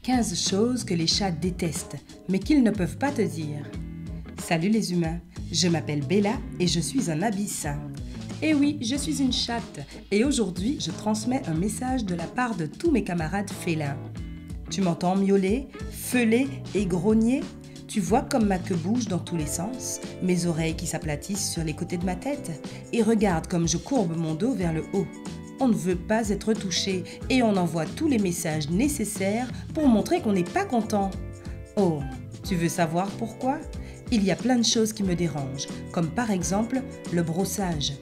15 choses que les chats détestent, mais qu'ils ne peuvent pas te dire. Salut les humains, je m'appelle Bella et je suis un abyssin. Et oui, je suis une chatte et aujourd'hui je transmets un message de la part de tous mes camarades félins. Tu m'entends miauler, feuler et grogner? Tu vois comme ma queue bouge dans tous les sens, mes oreilles qui s'aplatissent sur les côtés de ma tête, et regarde comme je courbe mon dos vers le haut. On ne veut pas être touché et on envoie tous les messages nécessaires pour montrer qu'on n'est pas content. Oh, tu veux savoir pourquoi? Il y a plein de choses qui me dérangent, comme par exemple le brossage.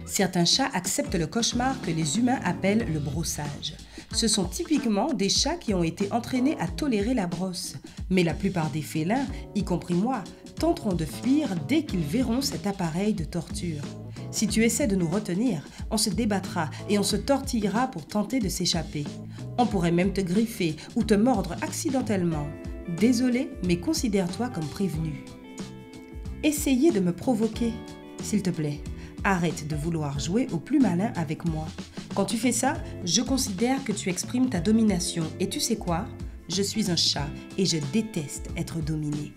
Certains chats acceptent le cauchemar que les humains appellent le brossage. Ce sont typiquement des chats qui ont été entraînés à tolérer la brosse. Mais la plupart des félins, y compris moi, tenteront de fuir dès qu'ils verront cet appareil de torture. Si tu essaies de nous retenir, on se débattra et on se tortillera pour tenter de s'échapper. On pourrait même te griffer ou te mordre accidentellement. Désolé, mais considère-toi comme prévenu. Essayez de me provoquer, s'il te plaît. Arrête de vouloir jouer au plus malin avec moi. Quand tu fais ça, je considère que tu exprimes ta domination. Et tu sais quoi? Je suis un chat et je déteste être dominé.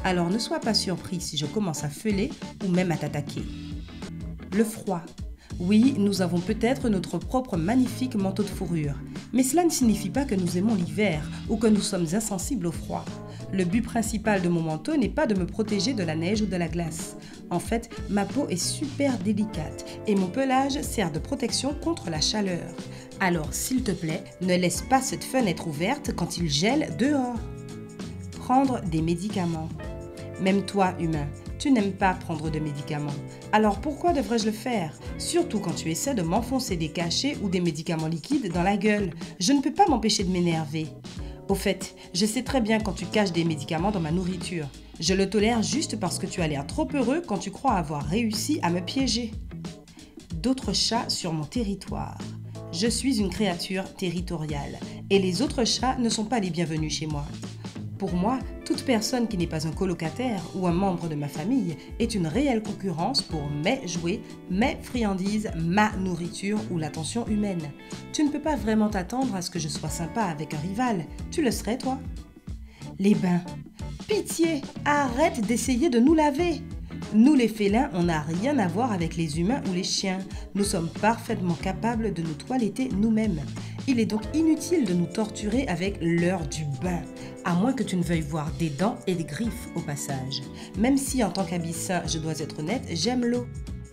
Alors ne sois pas surpris si je commence à feuler ou même à t'attaquer. Le froid. Oui, nous avons peut-être notre propre magnifique manteau de fourrure. Mais cela ne signifie pas que nous aimons l'hiver ou que nous sommes insensibles au froid. Le but principal de mon manteau n'est pas de me protéger de la neige ou de la glace. En fait, ma peau est super délicate et mon pelage sert de protection contre la chaleur. Alors, s'il te plaît, ne laisse pas cette fenêtre ouverte quand il gèle dehors. Prendre des médicaments. Même toi, humain, tu n'aimes pas prendre de médicaments. Alors pourquoi devrais-je le faire? Surtout quand tu essaies de m'enfoncer des cachets ou des médicaments liquides dans la gueule. Je ne peux pas m'empêcher de m'énerver. Au fait, je sais très bien quand tu caches des médicaments dans ma nourriture. Je le tolère juste parce que tu as l'air trop heureux quand tu crois avoir réussi à me piéger. D'autres chats sur mon territoire. Je suis une créature territoriale et les autres chats ne sont pas les bienvenus chez moi. Pour moi, toute personne qui n'est pas un colocataire ou un membre de ma famille est une réelle concurrence pour mes jouets, mes friandises, ma nourriture ou l'attention humaine. Tu ne peux pas vraiment t'attendre à ce que je sois sympa avec un rival. Tu le serais, toi? Les bains. Pitié, arrête d'essayer de nous laver. Nous les félins, on n'a rien à voir avec les humains ou les chiens. Nous sommes parfaitement capables de nous toiletter nous-mêmes. Il est donc inutile de nous torturer avec l'heure du bain, à moins que tu ne veuilles voir des dents et des griffes au passage. Même si en tant qu'abyssin, je dois être honnête, j'aime l'eau.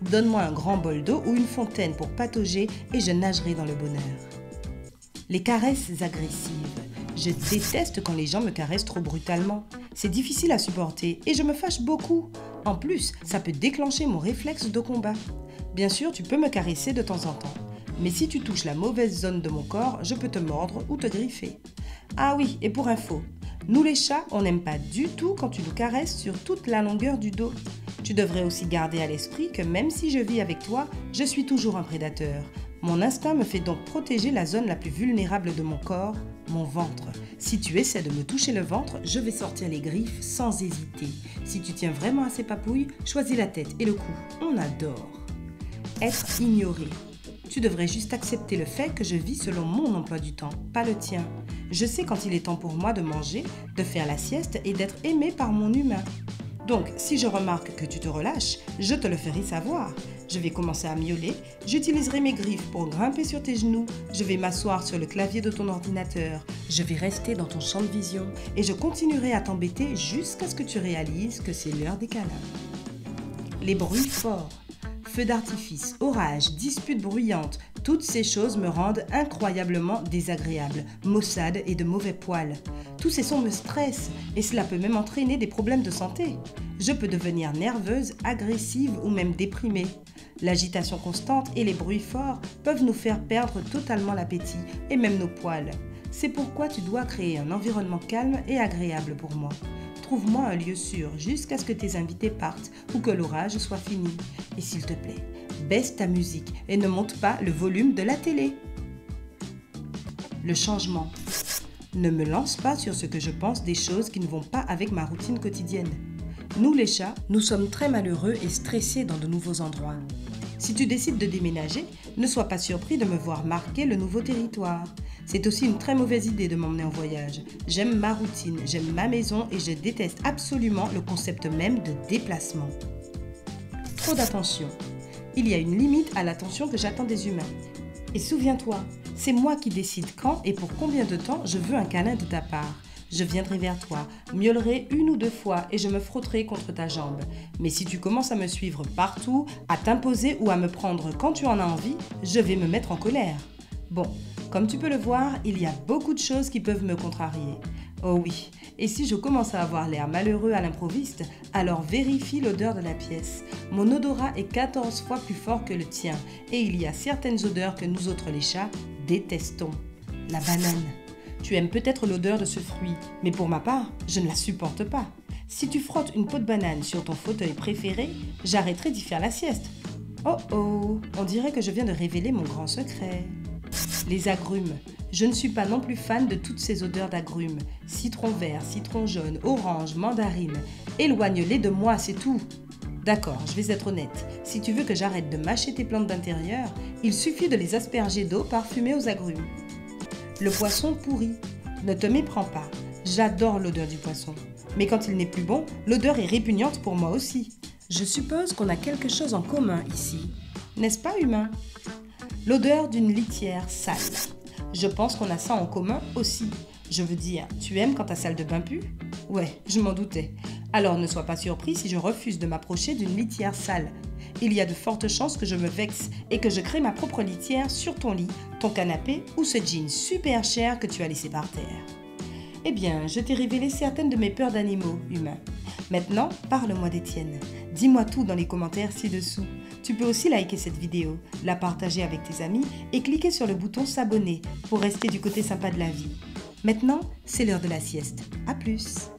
Donne-moi un grand bol d'eau ou une fontaine pour patauger et je nagerai dans le bonheur. Les caresses agressives. Je déteste quand les gens me caressent trop brutalement. C'est difficile à supporter et je me fâche beaucoup. En plus, ça peut déclencher mon réflexe de combat. Bien sûr, tu peux me caresser de temps en temps. Mais si tu touches la mauvaise zone de mon corps, je peux te mordre ou te griffer. Ah oui, et pour info, nous les chats, on n'aime pas du tout quand tu nous caresses sur toute la longueur du dos. Tu devrais aussi garder à l'esprit que même si je vis avec toi, je suis toujours un prédateur. Mon instinct me fait donc protéger la zone la plus vulnérable de mon corps, mon ventre. Si tu essaies de me toucher le ventre, je vais sortir les griffes sans hésiter. Si tu tiens vraiment à ces papouilles, choisis la tête et le cou. On adore. Être ignoré. Tu devrais juste accepter le fait que je vis selon mon emploi du temps, pas le tien. Je sais quand il est temps pour moi de manger, de faire la sieste et d'être aimé par mon humain. Donc, si je remarque que tu te relâches, je te le ferai savoir. Je vais commencer à miauler, j'utiliserai mes griffes pour grimper sur tes genoux, je vais m'asseoir sur le clavier de ton ordinateur, je vais rester dans ton champ de vision et je continuerai à t'embêter jusqu'à ce que tu réalises que c'est l'heure des câlins. Les bruits forts. Feux d'artifice, orages, disputes bruyantes, toutes ces choses me rendent incroyablement désagréable, maussade et de mauvais poils. Tous ces sons me stressent et cela peut même entraîner des problèmes de santé. Je peux devenir nerveuse, agressive ou même déprimée. L'agitation constante et les bruits forts peuvent nous faire perdre totalement l'appétit et même nos poils. C'est pourquoi tu dois créer un environnement calme et agréable pour moi. Trouve-moi un lieu sûr jusqu'à ce que tes invités partent ou que l'orage soit fini. Et s'il te plaît, baisse ta musique et ne monte pas le volume de la télé. Le changement. Ne me lance pas sur ce que je pense des choses qui ne vont pas avec ma routine quotidienne. Nous les chats, nous sommes très malheureux et stressés dans de nouveaux endroits. Si tu décides de déménager, ne sois pas surpris de me voir marquer le nouveau territoire. C'est aussi une très mauvaise idée de m'emmener en voyage. J'aime ma routine, j'aime ma maison et je déteste absolument le concept même de déplacement. Trop d'attention. Il y a une limite à l'attention que j'attends des humains. Et souviens-toi, c'est moi qui décide quand et pour combien de temps je veux un câlin de ta part. Je viendrai vers toi, miaulerai 1 ou 2 fois et je me frotterai contre ta jambe. Mais si tu commences à me suivre partout, à t'imposer ou à me prendre quand tu en as envie, je vais me mettre en colère. Bon, comme tu peux le voir, il y a beaucoup de choses qui peuvent me contrarier. Oh oui, et si je commence à avoir l'air malheureux à l'improviste, alors vérifie l'odeur de la pièce. Mon odorat est 14 fois plus fort que le tien et il y a certaines odeurs que nous autres les chats détestons. La banane. Tu aimes peut-être l'odeur de ce fruit, mais pour ma part, je ne la supporte pas. Si tu frottes une peau de banane sur ton fauteuil préféré, j'arrêterai d'y faire la sieste. Oh oh, on dirait que je viens de révéler mon grand secret. Les agrumes. Je ne suis pas non plus fan de toutes ces odeurs d'agrumes. Citron vert, citron jaune, orange, mandarine. Éloigne-les de moi, c'est tout. D'accord, je vais être honnête. Si tu veux que j'arrête de mâcher tes plantes d'intérieur, il suffit de les asperger d'eau parfumée aux agrumes. Le poisson pourri. Ne te méprends pas. J'adore l'odeur du poisson. Mais quand il n'est plus bon, l'odeur est répugnante pour moi aussi. Je suppose qu'on a quelque chose en commun ici. N'est-ce pas, humain? L'odeur d'une litière sale. Je pense qu'on a ça en commun aussi. Je veux dire, tu aimes quand ta salle de bain pue? Ouais, je m'en doutais. Alors ne sois pas surpris si je refuse de m'approcher d'une litière sale. Il y a de fortes chances que je me vexe et que je crée ma propre litière sur ton lit, ton canapé ou ce jean super cher que tu as laissé par terre. Eh bien, je t'ai révélé certaines de mes peurs d'animaux, humains. Maintenant, parle-moi des tiennes. Dis-moi tout dans les commentaires ci-dessous. Tu peux aussi liker cette vidéo, la partager avec tes amis et cliquer sur le bouton s'abonner pour rester du côté sympa de la vie. Maintenant, c'est l'heure de la sieste. À plus!